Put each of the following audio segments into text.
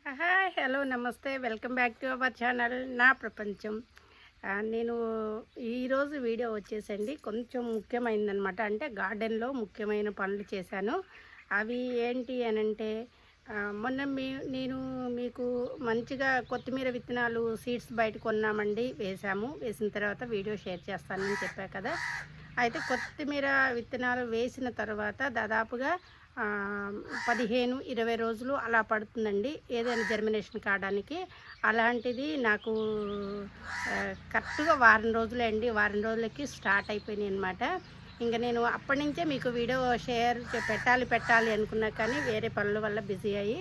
Hi hello నమస్తే welcome back to our channel నా ప్రపంచం. నేను ఈరోజు వీడియో వచ్చేసండి కొంచెం ముఖ్యమైనదనమాట. అంటే గార్డెన్లో ముఖ్యమైన పనులు చేశాను. అవి ఏంటి అని అంటే మొన్న నేను మీకు మంచిగా కొత్తిమీర విత్తనాలు సీడ్స్ బయట కొన్నామండి, వేసిన తర్వాత వీడియో షేర్ చేస్తానని చెప్పా కదా. అయితే కొత్తిమీర విత్తనాలు వేసిన తర్వాత దాదాపుగా 15-20 రోజులు అలా పడుతుందండి ఏదైనా జర్మినేషన్ కావడానికి. అలాంటిది నాకు కరెక్ట్గా వారం రోజులే అండి. వారం రోజులకి స్టార్ట్ అయిపోయినాయి అనమాట. ఇంకా నేను అప్పటి నుంచే మీకు వీడియో షేర్ పెట్టాలి అనుకున్నా, కానీ వేరే పనుల వల్ల బిజీ అయ్యి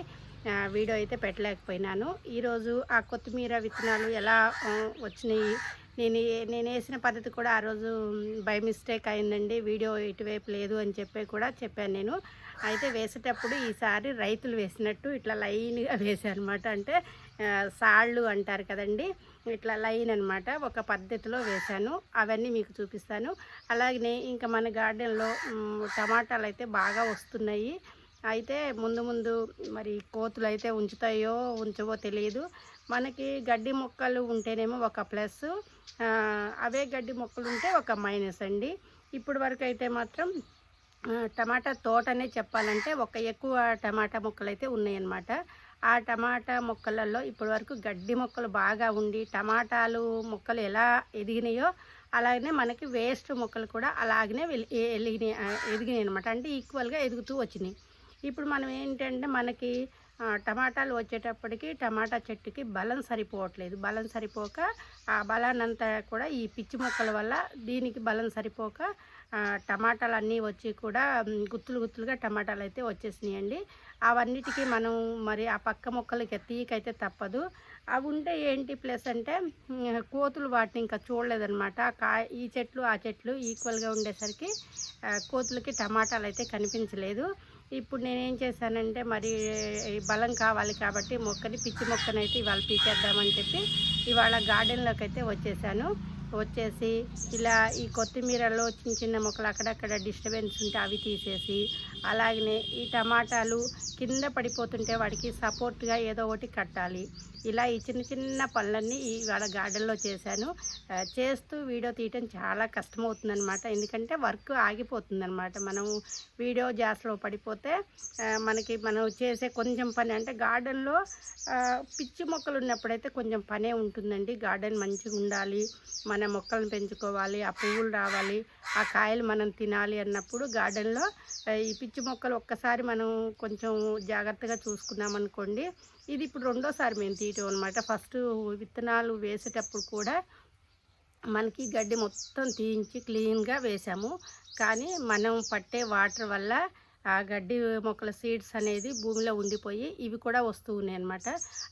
వీడియో అయితే పెట్టలేకపోయినాను. ఈరోజు ఆ కొత్తిమీర విత్తనాలు ఎలా వచ్చినాయి, నేను వేసిన పద్ధతి కూడా ఆ రోజు బై మిస్టేక్ అయిందండి, వీడియో ఇటువైపు లేదు అని కూడా చెప్పాను నేను. అయితే వేసేటప్పుడు ఈసారి రైతులు వేసినట్టు ఇట్లా లైన్గా వేసారనమాట. అంటే సాళ్ళు అంటారు కదండి, ఇట్లా లైన్ అనమాట, ఒక పద్ధతిలో వేశాను. అవన్నీ మీకు చూపిస్తాను. అలాగే ఇంకా మన గార్డెన్లో టమాటాలు అయితే బాగా వస్తున్నాయి. అయితే ముందు మరి కోతులు అయితే ఉంచవో తెలియదు. మనకి గడ్డి మొక్కలు ఉంటేనేమో ఒక ప్లస్, అవే గడ్డి మొక్కలు ఉంటే ఒక మైనస్ అండి. ఇప్పుడు వరకు అయితే మాత్రం టమాటా తోటనే చెప్పాలంటే ఎక్కువ టమాటా మొక్కలు అయితే ఉన్నాయన్నమాట. ఆ టమాటా మొక్కలలో ఇప్పటి వరకు గడ్డి మొక్కలు బాగా ఉండి టమాటాలు మొక్కలు ఎలా ఎదిగినాయో అలాగనే మనకి వేస్ట్ మొక్కలు కూడా అలాగనే ఎదిగినాయి అనమాట. అంటే ఈక్వల్గా ఎదుగుతూ వచ్చినాయి. ఇప్పుడు మనం ఏంటంటే మనకి టమాటాలు వచ్చేటప్పటికి టమాటా చెట్టుకి బలం సరిపోవట్లేదు. బలం సరిపోక ఆ బలాన్నంతా కూడా ఈ పిచ్చి మొక్కల వల్ల దీనికి బలం సరిపోక టమాటాలు అన్నీ వచ్చి కూడా గుత్తులుగా టమాటాలు అయితే వచ్చేసినాయండి. అవన్నిటికీ మనం మరి ఆ పక్క మొక్కలకి తీయకైతే తప్పదు. అవి ఉంటే ఏంటి ప్లస్ అంటే కోతులు వాటిని ఇంకా చూడలేదన్నమాట. ఈ చెట్లు ఆ చెట్లు ఈక్వల్గా ఉండేసరికి కోతులకి టమాటాలు అయితే కనిపించలేదు. ఇప్పుడు నేనేం చేశానంటే మరి బలం కావాలి కాబట్టి పిచ్చి మొక్కనైతే ఇవాళ పీకేద్దామని చెప్పి ఇవాళ గార్డెన్లోకి అయితే వచ్చేసి ఇలా ఈ కొత్తిమీరలో చిన్న మొక్కలు అక్కడక్కడ డిస్టర్బెన్స్ ఉంటే అవి తీసేసి, అలాగనే ఈ టమాటాలు కింద పడిపోతుంటే వాడికి సపోర్ట్గా ఏదో ఒకటి కట్టాలి. ఇలా ఈ చిన్న పనులన్నీ ఇవాళ గార్డెన్లో చేశాను. చేస్తూ వీడియో తీయటం చాలా కష్టమవుతుందన్నమాట. ఎందుకంటే వర్క్ ఆగిపోతుందన్నమాట. మనం వీడియో జాస్లో పడిపోతే మనం చేసే కొంచెం పని, అంటే గార్డెన్లో పిచ్చి మొక్కలు ఉన్నప్పుడైతే కొంచెం పనే ఉంటుందండి. గార్డెన్ మంచిగా ఉండాలి, మన మొక్కలను పెంచుకోవాలి, ఆ పువ్వులు రావాలి, ఆ కాయలు మనం తినాలి అన్నప్పుడు గార్డెన్లో ఈ పిచ్చి మొక్కలు ఒక్కసారి మనం కొంచెం జాగ్రత్తగా చూసుకున్నామనుకోండి. ఇది ఇప్పుడు రెండోసారి మేము తీయటం అనమాట. ఫస్ట్ విత్తనాలు వేసేటప్పుడు కూడా మనకి గడ్డి మొత్తం తీయించి క్లీన్గా వేసాము, కానీ మనం పట్టే వాటర్ వల్ల ఆ గడ్డి మొక్కల సీడ్స్ అనేది భూమిలో ఉండిపోయి ఇవి కూడా వస్తూ ఉన్నాయి అనమాట.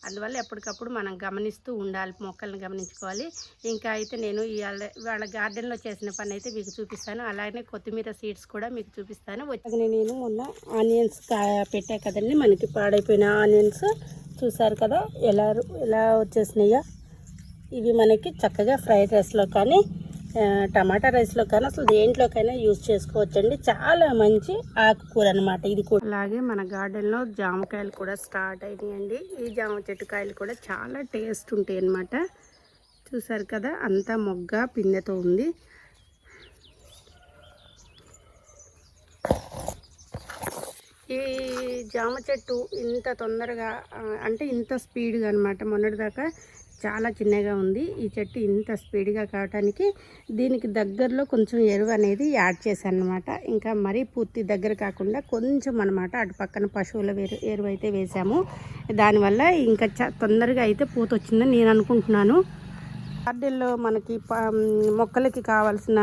అందువల్ల ఎప్పటికప్పుడు మనం గమనిస్తూ ఉండాలి, మొక్కలను గమనించుకోవాలి. ఇంకా అయితే నేను ఇవాళ గార్డెన్లో చేసిన పని అయితే మీకు చూపిస్తాను. అలాగే కొత్తిమీర సీడ్స్ కూడా మీకు చూపిస్తాను. నేను మొన్న ఆనియన్స్ పెట్టా కదండి, మనకి పాడైపోయిన ఆనియన్స్ చూసారు కదా ఎలా వచ్చేసినాయో. ఇవి మనకి చక్కగా ఫ్రైడ్ రైస్లో కానీ టమాటా రైస్లో కానీ అసలు దేంట్లోకైనా యూజ్ చేసుకోవచ్చండి. చాలా మంచి ఆకుకూర అనమాట ఇది కూడా. అలాగే మన గార్డెన్లో జామకాయలు కూడా స్టార్ట్ అయినాయండి. ఈ జామ చెట్టు కాయలు కూడా చాలా టేస్ట్ ఉంటాయి అన్నమాట. చూసారు కదా, అంతా మొగ్గ పిందెతో ఉంది. ఈ జామ చెట్టు ఇంత తొందరగా అంటే ఇంత స్పీడ్గా అనమాట, మొన్నటిదాకా చాలా చిన్నగా ఉంది. ఈ చెట్టు ఇంత స్పీడ్గా కావటానికి దీనికి దగ్గరలో కొంచెం ఎరువు అనేది యాడ్ చేశాను అనమాట. ఇంకా మరీ పూర్తి దగ్గర కాకుండా కొంచెం అనమాట, అటు పక్కన పశువుల ఎరువు అయితే వేసాము. దానివల్ల ఇంకా తొందరగా అయితే పూత వచ్చిందని నేను అనుకుంటున్నాను. గార్డెన్లో మనకి మొక్కలకి కావాల్సిన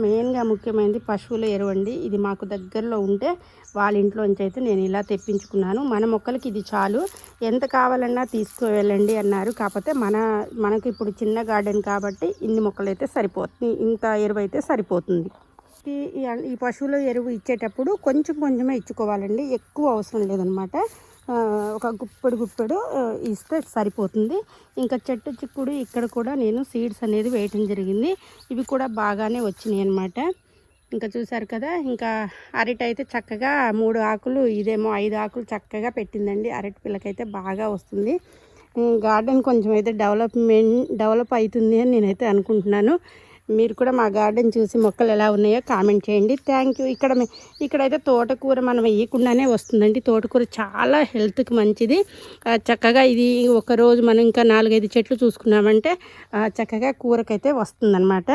మెయిన్గా ముఖ్యమైనది పశువుల ఎరువు అండి. ఇది మాకు దగ్గరలో ఉంటే వాళ్ళ ఇంట్లోంచి అయితే నేను ఇలా తెప్పించుకున్నాను. మన మొక్కలకి ఇది చాలు, ఎంత కావాలన్నా తీసుకువెళ్ళండి అన్నారు. కాకపోతే మనకి ఇప్పుడు చిన్న గార్డెన్ కాబట్టి ఇన్ని మొక్కలు అయితే సరిపోతుంది, ఇంత ఎరువు అయితే సరిపోతుంది. ఈ పశువుల ఎరువు ఇచ్చేటప్పుడు కొంచెమే ఇచ్చుకోవాలండి, ఎక్కువ అవసరం లేదనమాట. ఒక గుప్పెడు ఇస్తే సరిపోతుంది. ఇంకా చెట్టు చిక్కుడు ఇక్కడ కూడా నేను సీడ్స్ అనేది వేయటం జరిగింది. ఇవి కూడా బాగానే వచ్చినాయి అన్నమాట. ఇంకా చూసారు కదా, ఇంకా అరటి అయితే చక్కగా 3 ఆకులు, ఇదేమో 5 ఆకులు చక్కగా పెట్టిందండి. అరటి పిల్లకైతే బాగా వస్తుంది. గార్డెన్ కొంచెం అయితే డెవలప్ అవుతుంది అని నేనైతే అనుకుంటున్నాను. మీరు కూడా మా గార్డెన్ చూసి మొక్కలు ఎలా ఉన్నాయో కామెంట్ చేయండి. Thank you. ఇక్కడైతే తోటకూర మనం వేయకుండానే వస్తుందండి. తోటకూర చాలా హెల్త్కి మంచిది. చక్కగా ఇది ఒకరోజు మనం ఇంకా 4-5 చెట్లు చూసుకున్నామంటే చక్కగా కూరకైతే వస్తుందన్నమాట.